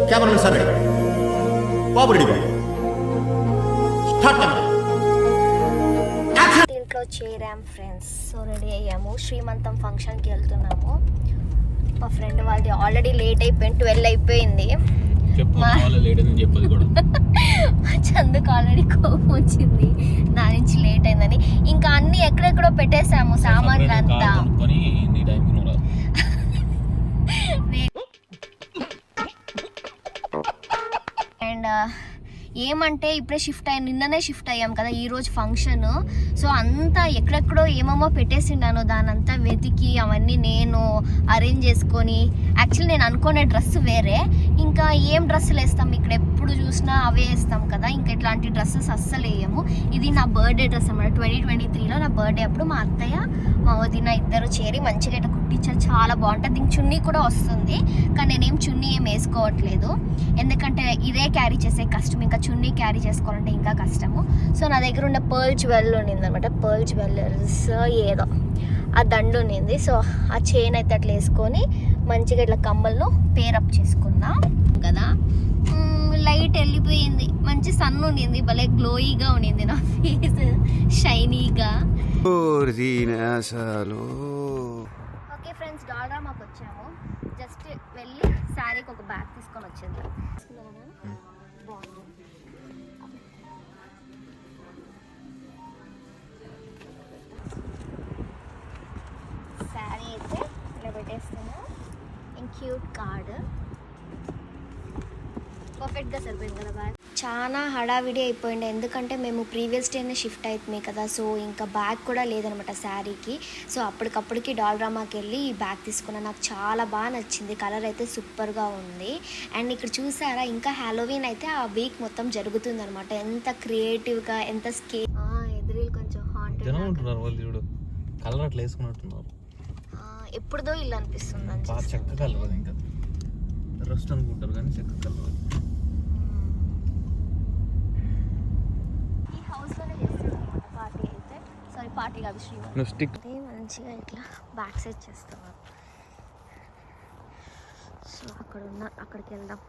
Cameramen sir ready, బాబు ready, బాబు start camera. ఇంట్లో చేరాం friends. So ready అయ్యాము, శ్రీమంతం ఫంక్షన్కి వెళ్తున్నాము. మా ఫ్రెండ్ వాళ్ళది ఆల్రెడీ లేట్ అయిపోయింది, 12 అయిపోయింది. చందుకు ఆల్రెడీ కోపం వచ్చింది నా నుంచి లేట్ అయిందని. ఇంకా అన్ని ఎక్కడెక్కడో పెట్టేసాము సామాన్లు అంతా. అండ్ ఏమంటే ఇప్పుడే నిన్ననే షిఫ్ట్ అయ్యాం కదా, ఈరోజు ఫంక్షన్. సో అంతా ఎక్కడెక్కడో ఏమేమో పెట్టేసిండాను, దాని అంతా వెతికి అవన్నీ నేను అరేంజ్ చేసుకొని. యాక్చువల్లీ నేను అనుకునే డ్రెస్ వేరే, ఇంకా ఏం డ్రెస్సులు వేస్తాం ఇక్కడ, ఎప్పుడు చూసినా అవే వేస్తాం కదా, ఇంకా ఇట్లాంటి డ్రెస్సెస్ అస్సలు వేయము. ఇది నా బర్త్డే డ్రెస్ అన్నమాట, 2023లో నా బర్త్డే అప్పుడు మా అత్తయ్య మా వదిన ఇద్దరు చేరి మంచిగా ఇట్లా కుట్టించారు, చాలా బాగుంటుంది. దీనికి చున్నీ కూడా వస్తుంది, కానీ నేనేం చున్నీ ఏం వేసుకోవట్లేదు, ఎందుకంటే ఇదే క్యారీ చేసే కష్టం, ఇంకా చున్నీ క్యారీ చేసుకోవాలంటే ఇంకా కష్టము. సో నా దగ్గర ఉన్న పర్ల్ జ్యువెల్ ఉన్నింది అనమాట, పర్ల్ జ్యువెలర్స్ ఏదో ఆ దండు ఉన్నింది. సో ఆ చైన్ అయితే అట్లా వేసుకొని మంచిగా ఇట్లా కమ్మల్లో పేరప్ చేసుకుందాం కదా. లైట్ వెళ్ళిపోయింది, మంచి సన్ ఉండింది, భలే గ్లోయిగా ఉండింది నా ఫేస్, షైనీగా. ఓకే ఫ్రెండ్స్, డాల్రామాకి వచ్చాము. జస్ట్ వెళ్ళి శారీకి ఒక బ్యాగ్ తీసుకొని వచ్చింది. శారీ అయితే ఇలా పెట్టేస్తాను, క్యూట్ కార్డ్ పర్ఫెక్ట్గా సరిపోయింది కదా బ్యాగ్. చాలా హడావిడి అయిపోయింది, ఎందుకంటే మేము ప్రీవియస్ డేనే షిఫ్ట్ అవుతుంది కదా. సో ఇంకా బ్యాగ్ కూడా లేదనమాట శారీకి. సో అప్పటికప్పటికి డాల్రామాకి వెళ్ళి ఈ బ్యాగ్ తీసుకున్నాను. నాకు చాలా బాగా నచ్చింది, కలర్ అయితే సూపర్గా ఉంది. అండ్ ఇక్కడ చూసారా, ఇంకా హ్యాలోవీన్ అయితే ఆ వీక్ మొత్తం జరుగుతుంది అనమాట. ఎంత క్రియేటివ్గా, ఎంత ఎదురీలు కొంచెం హాంటెడ్ కలర్ అట్లా వేసుకున్నట్టున్నారు. ఎప్పుడుదో ఇల్లు అనిపిస్తుంది, చెక్క కలర్, ఇంకా రెస్ట్ అనుకుంటారు కానీ చెక్క కలర్. ఈ హౌస్లోనే చేస్తాం పార్టీ అయితే, సారీ పార్టీ కాదు, శ్రీవారి అదే మంచిగా ఇట్లా బ్యాక్ సైడ్ చేస్తున్నారు. సో అక్కడికి వెళ్దాం.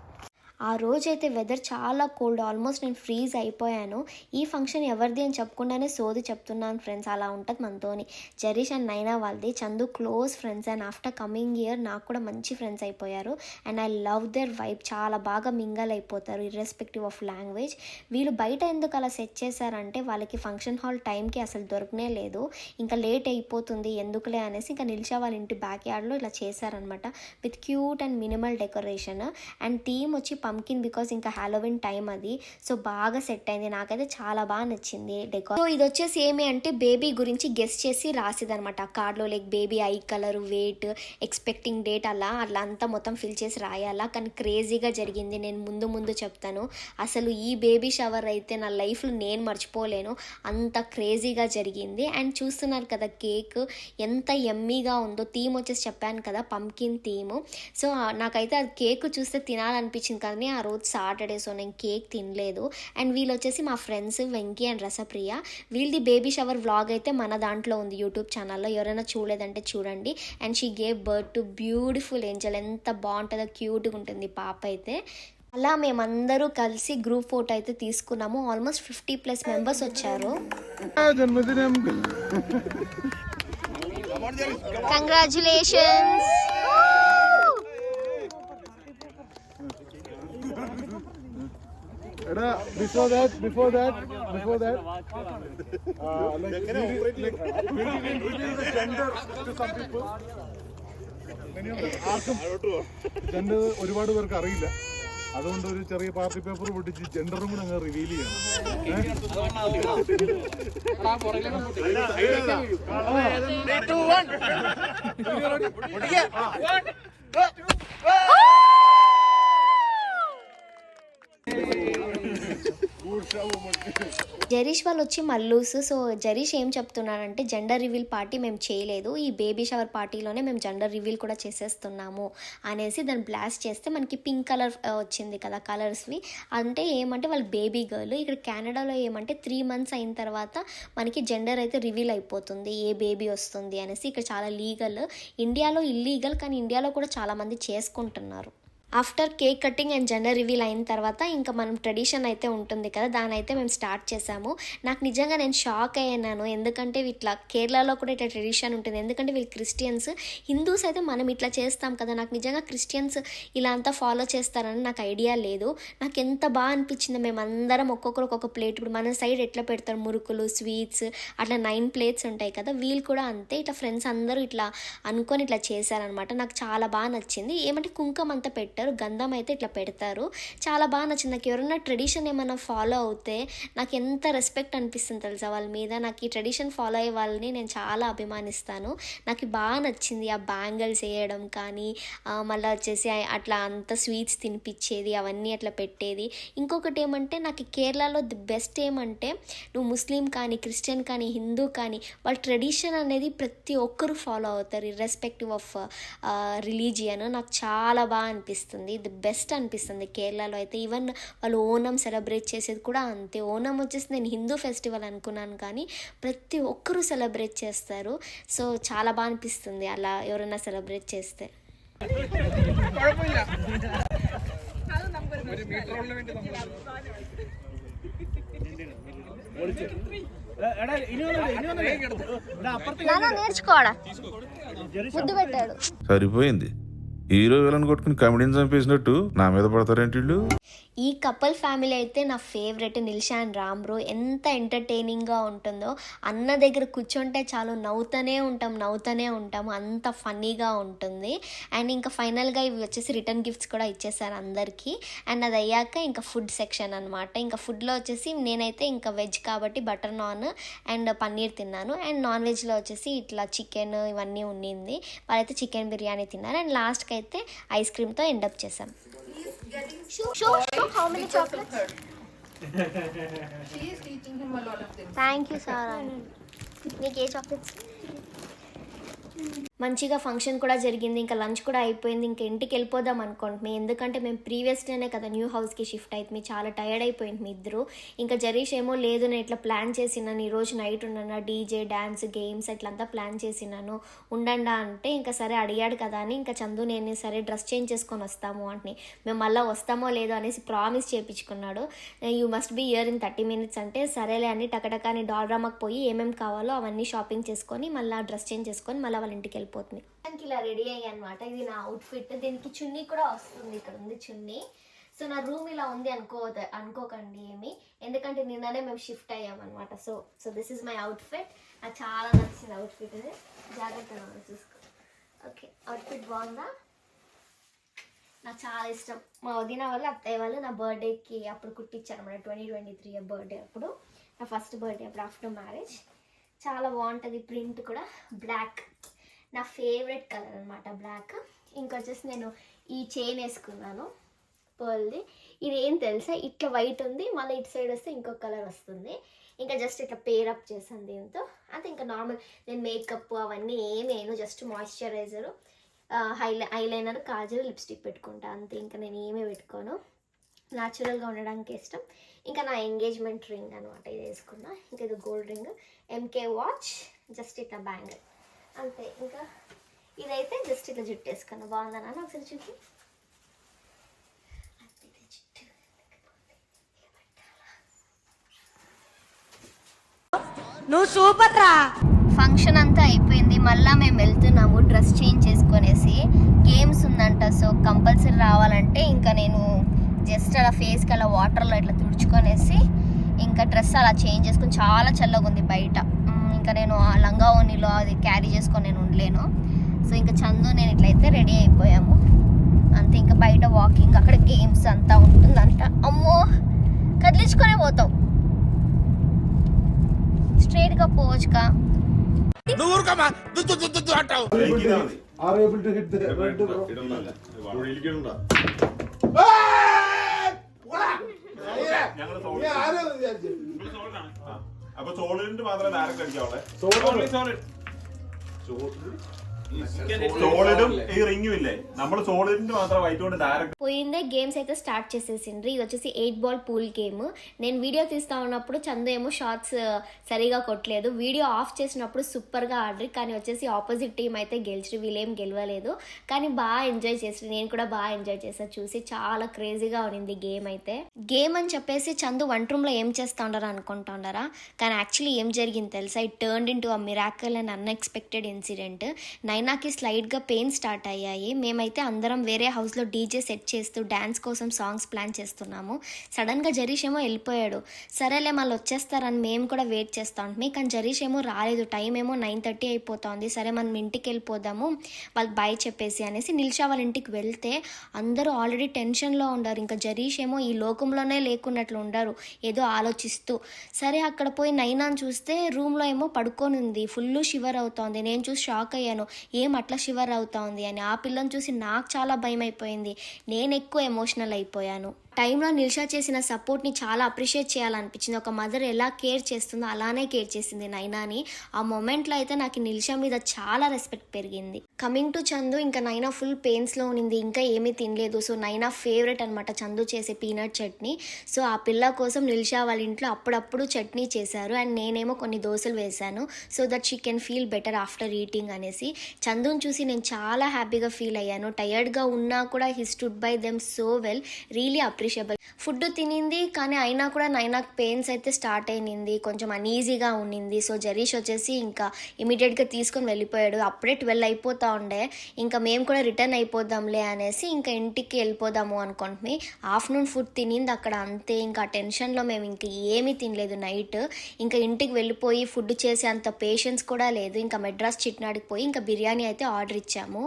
ఆ రోజైతే వెదర్ చాలా కోల్డ్, ఆల్మోస్ట్ నేను ఫ్రీజ్ అయిపోయాను. ఈ ఫంక్షన్ ఎవరిది అని చెప్పకుండానే సోది చెప్తున్నాను ఫ్రెండ్స్, అలా ఉంటుంది మనతోని. జరీష్ అండ్ నైనా వాళ్ళది, Chandu close friends. And after coming year నాకు కూడా మంచి ఫ్రెండ్స్ అయిపోయారు. And I love their vibe, చాలా బాగా మింగల్ అయిపోతారు ఇర్రెస్పెక్టివ్ ఆఫ్ లాంగ్వేజ్. వీళ్ళు బయట ఎందుకు అలా సెట్ చేశారంటే, వాళ్ళకి ఫంక్షన్ హాల్ టైంకి అసలు దొరకనే లేదు, ఇంకా లేట్ అయిపోతుంది ఎందుకులే అనేసి ఇంకా నిలిచా వాళ్ళ ఇంటి బ్యాక్ యార్డ్లో ఇలా చేశారనమాట, with cute and minimal decoration. And theme వచ్చి పంకిన్, బికాస్ ఇంకా హ్యాలోవిన్ టైం అది. సో బాగా సెట్ అయింది, నాకైతే చాలా బాగా నచ్చింది డెకోర్. సో ఇది వచ్చేసి ఏమి అంటే బేబీ గురించి గెస్ట్ చేసి రాసిది అనమాట ఆ కార్డ్లో, like baby eye colour, weight, expecting date, అలా అంతా మొత్తం ఫిల్ చేసి రాయాలా. కానీ క్రేజీగా జరిగింది, నేను ముందు చెప్తాను. అసలు ఈ బేబీ షవర్ అయితే నా లైఫ్లో నేను మర్చిపోలేను, అంత క్రేజీగా జరిగింది. అండ్ చూస్తున్నారు కదా కేక్ ఎంత యమ్మీగా ఉందో. థీమ్ వచ్చేసి చెప్పాను కదా, పంకిన్ థీమ్. సో నాకైతే అది కేక్ చూస్తే తినాలనిపించింది, కానీ ఆ రోజు సాటర్డే, సో నేను కేక్ తినలేదు. అండ్ వీళ్ళు వచ్చేసి మా ఫ్రెండ్స్ వెంకీ అండ్ రసప్రియ. వీళ్ళది బేబీ షవర్ వ్లాగ్ అయితే మన దాంట్లో ఉంది యూట్యూబ్ ఛానల్లో, ఎవరైనా చూడలేదంటే చూడండి. And she gave birth to beautiful Angel, ఎంత బాగుంటుందో, క్యూట్గా ఉంటుంది పాప అయితే. అలా మేమందరూ కలిసి గ్రూప్ ఫోటో అయితే తీసుకున్నాము. ఆల్మోస్ట్ 50+ మెంబర్స్ వచ్చారు. కంగ్రాచులేషన్స్. Before that, ജെൻഡർ ഒരുപാട് പേർക്ക് അറിയില്ല, അതുകൊണ്ട് ഒരു ചെറിയ പാർട്ടി പേപ്പർ പൊട്ടിച്ച് ജെൻഡറും കൂടെ അങ്ങ് റിവീൽ ചെയ്യണം. జరీష్ వాళ్ళు వచ్చి మల్లూస్. సో జరీష్ ఏం చెప్తున్నాడంటే, జెండర్ రివీల్ పార్టీ మేము చేయలేదు, ఈ బేబీ షవర్ పార్టీలోనే మేము జెండర్ రివీల్ కూడా చేసేస్తున్నాము అనేసి దాన్ని బ్లాస్ట్ చేస్తే మనకి పింక్ కలర్ వచ్చింది కదా, కలర్స్వి. అంటే ఏమంటే వాళ్ళు బేబీ గర్ల్. ఇక్కడ కెనడాలో ఏమంటే 3 months అయిన తర్వాత మనకి జెండర్ అయితే రివీల్ అయిపోతుంది, ఏ బేబీ వస్తుంది అనేసి. ఇక్కడ చాలా లీగల్, ఇండియాలో ఇల్లీగల్, కానీ ఇండియాలో కూడా చాలామంది చేసుకుంటున్నారు. After cake cutting and gender reveal అయిన తర్వాత ఇంకా మనం ట్రెడిషన్ అయితే ఉంటుంది కదా, దాని అయితే మేము స్టార్ట్ చేసాము. నాకు నిజంగా నేను షాక్ అయ్యాను, ఎందుకంటే ఇట్లా కేరళలో కూడా ఇట్లా ట్రెడిషన్ ఉంటుంది. ఎందుకంటే వీళ్ళు క్రిస్టియన్స్, హిందూస్ అయితే మనం ఇట్లా చేస్తాం కదా. నాకు నిజంగా క్రిస్టియన్స్ ఇలా అంతా ఫాలో చేస్తారని నాకు ఐడియా లేదు. నాకు ఎంత బాగా అనిపించింది. మేమందరం ఒక్కొక్కరు ఒక్కొక్క ప్లేట్, ఇప్పుడు మన సైడ్ ఎట్లా పెడతారు మురుకులు స్వీట్స్ అట్లా 9 ప్లేట్స్ ఉంటాయి కదా, వీళ్ళు కూడా అంతే ఇట్లా ఫ్రెండ్స్ అందరూ ఇట్లా అనుకొని ఇట్లా చేశారనమాట. నాకు చాలా బాగా నచ్చింది. ఏమంటే కుంకుమ అంతా పెట్టారు, గంధం అయితే ఇట్లా పెడతారు, చాలా బాగా నచ్చింది. నాకు ఎవరైనా ట్రెడిషన్ ఏమైనా ఫాలో అవుతే నాకు ఎంత రెస్పెక్ట్ అనిపిస్తుంది తెలుసా వాళ్ళ మీద. నాకు ఈ ట్రెడిషన్ ఫాలో అయ్యే వాళ్ళని నేను చాలా అభిమానిస్తాను. నాకు బాగా నచ్చింది ఆ బ్యాంగిల్స్ వేయడం కానీ, మళ్ళీ వచ్చేసి అట్లా అంత స్వీట్స్ తినిపించేది, అవన్నీ అట్లా పెట్టేది. ఇంకొకటి ఏమంటే నాకు కేరళలో ది బెస్ట్ ఏమంటే, నువ్వు ముస్లిం కానీ క్రిస్టియన్ కానీ హిందూ కానీ వాళ్ళ ట్రెడిషన్ అనేది ప్రతి ఒక్కరు ఫాలో అవుతారు ఇర్రెస్పెక్టివ్ ఆఫ్ రిలీజియన్. నాకు చాలా బాగా అనిపిస్తుంది, ది బెస్ట్ అనిపిస్తుంది కేరళలో అయితే. ఈవెన్ వాళ్ళు ఓనం సెలబ్రేట్ చేసేది కూడా అంతే. ఓనం వచ్చేసి నేను హిందూ ఫెస్టివల్ అనుకున్నాను కానీ ప్రతి ఒక్కరూ సెలబ్రేట్ చేస్తారు. సో చాలా బాగా అనిపిస్తుంది అలా ఎవరైనా సెలబ్రేట్ చేస్తే. నేర్చుకోవడా ముద్దు పెట్టాడు. సరిపోయింది, హీరో విలన్ కొట్టుకుని కమెడీని చంపేసినట్టు నా మీద పడతారేంటి వీళ్ళు. ఈ కపుల్ ఫ్యామిలీ అయితే నా ఫేవరెట్, నిల్షా అండ్ రామ్ బ్రో. ఎంత ఎంటర్టైనింగ్గా ఉంటుందో, అన్న దగ్గర కూర్చుంటే చాలు నవ్వుతూనే ఉంటాము, అంత ఫన్నీగా ఉంటుంది. అండ్ ఇంకా ఫైనల్గా ఇవి వచ్చేసి రిటర్న్ గిఫ్ట్స్ కూడా ఇచ్చేసారు అందరికీ. అండ్ అది అయ్యాక ఇంకా ఫుడ్ సెక్షన్ అనమాట. ఇంకా ఫుడ్లో వచ్చేసి నేనైతే ఇంకా వెజ్ కాబట్టి బటర్ నాన్ అండ్ పన్నీర్ తిన్నాను. అండ్ నాన్ వెజ్లో వచ్చేసి ఇట్లా చికెన్ ఇవన్నీ ఉండింది. వాళ్ళైతే చికెన్ బిర్యానీ తిన్నారు. అండ్ లాస్ట్కి అయితే ఐస్ క్రీమ్తో ఎండప్ చేసాం. Show how many chocolates? She is teaching him a lot of things. Thank you, Sarah. నీకు ఏ చాక్లెట్స్? మంచిగా ఫంక్షన్ కూడా జరిగింది, ఇంకా లంచ్ కూడా అయిపోయింది. ఇంకా ఇంటికి వెళ్ళిపోదాం అనుకుంటున్నాం, ఎందుకంటే మేము ప్రీవియస్ డేనే కదా న్యూ హౌస్కి షిఫ్ట్ అవుతుంది, చాలా టైర్డ్ అయిపోయింది మీ ఇద్దరు. ఇంకా జరీష్ ఏమో లేదు నేను ఇట్లా ప్లాన్ చేసినాను, ఈరోజు నైట్ ఉన్నాను, డీజే డ్యాన్స్ గేమ్స్ ఇట్లంతా ప్లాన్ చేసినాను ఉండండా అంటే, ఇంకా సరే అడిగాడు కదా అని ఇంకా చందు నేను సరే డ్రెస్ చేంజ్ చేసుకొని వస్తాము అంటే, మేము మళ్ళీ వస్తామో లేదో అనేసి ప్రామిస్ చేయించుకున్నాడు. You must be here in 30 minutes అంటే సరేలే అని టకటకాని డాల్రామాకి పోయి ఏమేమి కావాలో అవన్నీ షాపింగ్ చేసుకొని మళ్ళీ డ్రెస్ చేంజ్ చేసుకొని మళ్ళీ వాళ్ళ ఇంటికి వెళ్ళిపోతుంది. దానికి ఇలా రెడీ అయ్యి అనమాట. ఇది నా అవుట్ఫిట్, దీనికి చున్నీ కూడా వస్తుంది, ఇక్కడ ఉంది చున్నీ. సో నా రూమ్ ఇలా ఉంది అనుకోకండి ఏమి, ఎందుకంటే నిన్ననే మేము షిఫ్ట్ అయ్యామన్నమాట. So this is my outfit. నాకు చాలా నచ్చింది అవుట్ఫిట్, ఇది జాగ్రత్తగా చూసుకో. ఓకే, అవుట్ఫిట్ బాగుందా? నాకు చాలా ఇష్టం. మా వదిన వాళ్ళు అత్తయ్య వాళ్ళు నా బర్త్డేకి అప్పుడు కుట్టించారు అన్నమాట, 2023 బర్త్డే అప్పుడు, నా ఫస్ట్ బర్త్డే అప్పుడు ఆఫ్టర్ మ్యారేజ్. చాలా బాగుంటుంది, ప్రింట్ కూడా బ్లాక్, నా ఫేవరెట్ కలర్ అనమాట బ్లాక్. ఇంకొచ్చేసి నేను ఈ చైన్ వేసుకున్నాను పర్ల్ది. ఇది ఏం తెలుసా, ఇట్లా వైట్ ఉంది, మళ్ళీ ఇటు సైడ్ వస్తే ఇంకొక కలర్ వస్తుంది. ఇంకా జస్ట్ ఇట్లా పేరప్ చేశాను దీంతో అంతే. ఇంకా నార్మల్ నేను మేకప్ అవన్నీ ఏమేను, just moisturiser, eyeliner, kajal, lipstick పెట్టుకుంటా అంతే. ఇంకా నేను ఏమీ పెట్టుకోను, న్యాచురల్గా ఉండడానికి ఇష్టం. ఇంకా నా ఎంగేజ్మెంట్ రింగ్ అనమాట ఇది వేసుకున్నా. ఇంకా ఇది gold ring, MK watch, just ఇట్లా బ్యాంగిల్ అంతే. ఇంకా ఇదైతే జస్ట్ ఇట్లా జుట్టు వేసుకున్నా. బాగుందా నాన్న? ఒకసారి చూపి. నువ్వు సూపర్ రా. ఫంక్షన్ అంతా అయిపోయింది, మళ్ళీ మేము వెళ్తున్నాము డ్రెస్ చేంజ్ చేసుకొనేసి. గేమ్స్ ఉందంట, సో కంపల్సరీ రావాలంటే ఇంకా నేను జస్ట్ అలా ఫేస్కి అలా వాటర్లో ఇట్లా తుడుచుకొనేసి ఇంకా డ్రెస్ అలా చేంజ్ చేసుకొని, చాలా చల్లగా ఉంది బయట. ఇంకా నేను ఆ లంగా ఓణిలో అది క్యారీ చేసుకొని నేను ఉండలేను. సో ఇంకా చందు నేను ఇట్లయితే రెడీ అయిపోయాము అంతే. ఇంకా బయట వాకింగ్, అక్కడ గేమ్స్ అంతా ఉంటుందంట. అమ్మో కదిలించుకొనే పోతావు, స్ట్రైట్గా పోవచ్చుగా. അപ്പൊ ചോളിട്ട് മാത്രമേ ഡയറക്റ്റ് അടിക്കാവുള്ളേ. സോളിഡും ഈ റിങ്ങും ഇല്ലേ, നമ്മൾ സോളിഡിന്റെ മാത്രം വൈറ്റ് കൊണ്ട് ഡയറക്റ്റ് పోయిందే గేమ్స్ అయితే స్టార్ట్ చేసేసిండ్రు. ఇది వచ్చేసి 8 బాల్ పూల్ గేమ్. నేను వీడియో తీస్తా ఉన్నప్పుడు చందు ఏమో షార్ట్స్ సరిగా కొట్టలేదు, వీడియో ఆఫ్ చేసినప్పుడు సూపర్గా ఆడరు, కానీ వచ్చేసి ఆపోజిట్ టీం అయితే గెలిచి వీళ్ళేం గెలవలేదు, కానీ బాగా ఎంజాయ్ చేసి నేను కూడా బాగా ఎంజాయ్ చేసాను. చూసి చాలా క్రేజీగా ఉన్నింది గేమ్ అయితే. గేమ్ అని చెప్పేసి చందు వంట రూమ్లో ఏం చేస్తూ ఉండరు అనుకుంటుండరా, కానీ యాక్చువల్లీ ఏం జరిగింది తెలుసా, it turned into a miracle and unexpected incident. నైనాకి స్లైడ్గా పెయిన్ స్టార్ట్ అయ్యాయి. మేమైతే అందరం వేరే హౌస్లో డీజే సెట్ చేస్తూ డ్యాన్స్ కోసం సాంగ్స్ ప్లాన్ చేస్తున్నాము. సడన్గా జరీష్ ఏమో వెళ్ళిపోయాడు. సరేలే మళ్ళీ వచ్చేస్తారని మేము కూడా వెయిట్ చేస్తూ ఉంటాం, కానీ జరీష్ ఏమో రాలేదు. టైం ఏమో 9:30 అయిపోతుంది. సరే మనం ఇంటికి వెళ్ళిపోదాము వాళ్ళకి బాయ్ చెప్పేసి అనేసి నిలిషా వాళ్ళ ఇంటికి వెళ్తే అందరూ ఆల్రెడీ టెన్షన్లో ఉండారు. ఇంకా జరీష్ ఏమో ఈ లోకంలోనే లేకున్నట్లు ఉండారు, ఏదో ఆలోచిస్తూ. సరే అక్కడ పోయి నైనాని చూస్తే రూమ్లో ఏమో పడుకొని ఉంది, ఫుల్ షివర్ అవుతోంది. నేను చూసి షాక్ అయ్యాను, ఏం అట్లా షివర్ అవుతోంది అని. ఆ పిల్లని చూసి నాకు చాలా భయం అయిపోయింది, నేను ఎక్కువ ఎమోషనల్ అయిపోయాను. టైంలో నిలిషా చేసిన సపోర్ట్ని చాలా అప్రిషియేట్ చేయాలనిపించింది. ఒక మదర్ ఎలా కేర్ చేస్తుందో అలానే కేర్ చేసింది నైనాని. ఆ మూమెంట్లో అయితే నాకు నిలిషా మీద చాలా రెస్పెక్ట్ పెరిగింది. కమింగ్ టు చందు, ఇంకా నైనా ఫుల్ పెయిన్స్లో ఉన్నింది, ఇంకా ఏమీ తినలేదు. సో నైనా ఫేవరెట్ అనమాట చందు చేసే పీనట్ చట్నీ. సో ఆ పిల్ల కోసం నిలిషా వాళ్ళ ఇంట్లో అప్పుడప్పుడు చట్నీ చేశారు, అండ్ నేనేమో కొన్ని దోశలు వేశాను so that she can feel better after eating అనేసి. చందుని చూసి నేను చాలా హ్యాపీగా ఫీల్ అయ్యాను. టయర్డ్గా ఉన్నా కూడా he stood by them so well, really appreciable. Food తినింది, కానీ అయినా కూడా నైనాకు పెయిన్స్ అయితే స్టార్ట్ అయినింది, కొంచెం అనీజీగా ఉన్నింది. సో జరీష్ వచ్చేసి ఇంకా ఇమీడియట్గా తీసుకొని వెళ్ళిపోయాడు. అప్పుడే 12 అయిపోతూ ఉండే, ఇంకా మేము కూడా రిటర్న్ అయిపోదాంలే అనేసి ఇంకా ఇంటికి వెళ్ళిపోదాము అనుకుంటున్నాం. ఆఫ్టర్నూన్ ఫుడ్ తినింది అక్కడ అంతే. ఇంకా టెన్షన్లో మేము ఇంకా ఏమీ తినలేదు నైట్. ఇంకా ఇంటికి వెళ్ళిపోయి ఫుడ్ చేసే అంత పేషెన్స్ కూడా లేదు. ఇంకా మెడ్రాస్ చిట్నాడికి పోయి ఇంకా బిర్యానీ అయితే ఆర్డర్ ఇచ్చాము.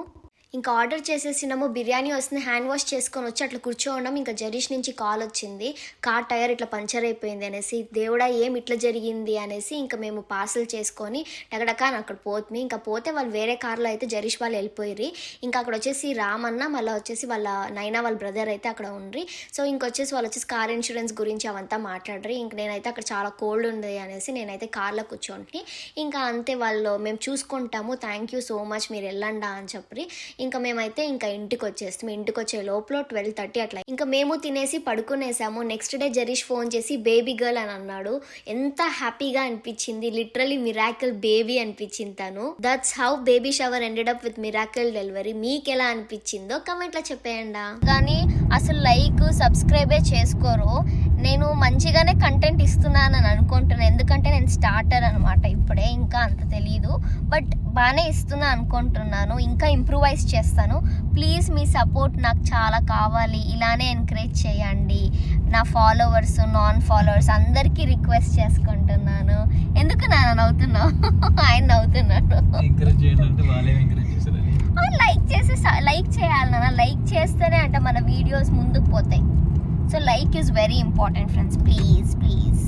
ఇంకా ఆర్డర్ చేసేసినాము, బిర్యానీ వస్తుంది, హ్యాండ్ వాష్ చేసుకొని వచ్చి అట్లా కూర్చోవడం. ఇంకా జరీష్ నుంచి కాల్ వచ్చింది, కార్ టైర్ ఇట్లా పంచర్ అయిపోయింది అనేసి. దేవుడా ఏం ఇట్లా జరిగింది అనేసి ఇంకా మేము పార్సల్ చేసుకొని డగడకా అక్కడ పోతుంది. ఇంకా పోతే వాళ్ళు వేరే కార్లో అయితే జరీష్ వాళ్ళు వెళ్ళిపోయి, ఇంకా అక్కడ వచ్చేసి రామన్న మళ్ళీ వచ్చేసి వాళ్ళ నైనా వాళ్ళ బ్రదర్ అయితే అక్కడ ఉండ్రి. సో ఇంకొచ్చేసి వాళ్ళు వచ్చేసి కార్ ఇన్సూరెన్స్ గురించి అవంతా మాట్లాడరు. ఇంక నేనైతే అక్కడ చాలా కోల్డ్ ఉంది అనేసి నేనైతే కార్లో కూర్చోండి. ఇంకా అంతే, వాళ్ళు మేము చూసుకుంటాము, థ్యాంక్ యూ సో మచ్ మీరు వెళ్ళండా అని చెప్పి ఇంకా మేమైతే ఇంకా ఇంటికి వచ్చేస్తాం. ఇంటికి వచ్చే లోపల 12:30 అట్లా ఇంకా మేము తినేసి పడుకునేసాము. నెక్స్ట్ డే జరీష్ ఫోన్ చేసి బేబీ గర్ల్ అని అన్నాడు. ఎంత హ్యాపీగా అనిపించింది, లిటరలీ మిరాకిల్ బేబీ అనిపించింది తను. That's how baby shower ended up with miracle delivery. మీకు ఎలా అనిపించిందో కమెంట్లో చెప్పేయండి. కానీ అసలు లైక్ సబ్స్క్రైబే చేసుకోరు. నేను మంచిగానే కంటెంట్ ఇస్తున్నానని అనుకుంటున్నాను, ఎందుకంటే నేను స్టార్టర్ అనమాట ఇప్పుడే, ఇంకా అంత తెలీదు, బట్ బాగానే ఇస్తున్నా అనుకుంటున్నాను. ఇంకా ఇంప్రూవైజ్ చేస్తాను. ప్లీజ్ మీ సపోర్ట్ నాకు చాలా కావాలి, ఇలానే ఎంకరేజ్ చేయండి. నా ఫాలోవర్స్ నాన్ ఫాలోవర్స్ అందరికీ రిక్వెస్ట్ చేసుకుంటున్నాను. ఎందుకు నాన్న నవ్వుతున్నావు? ఆయన నవ్వుతున్నాడు. ఎంకరేజ్ చేయండి అంటే వాళ్ళే ఎంకరేజ్ చేస్తారు. లైక్ చేయాలి నాన్న, లైక్ చేస్తేనే అంటే మన వీడియోస్ ముందుకు పోతాయి. So like is very important friends, please.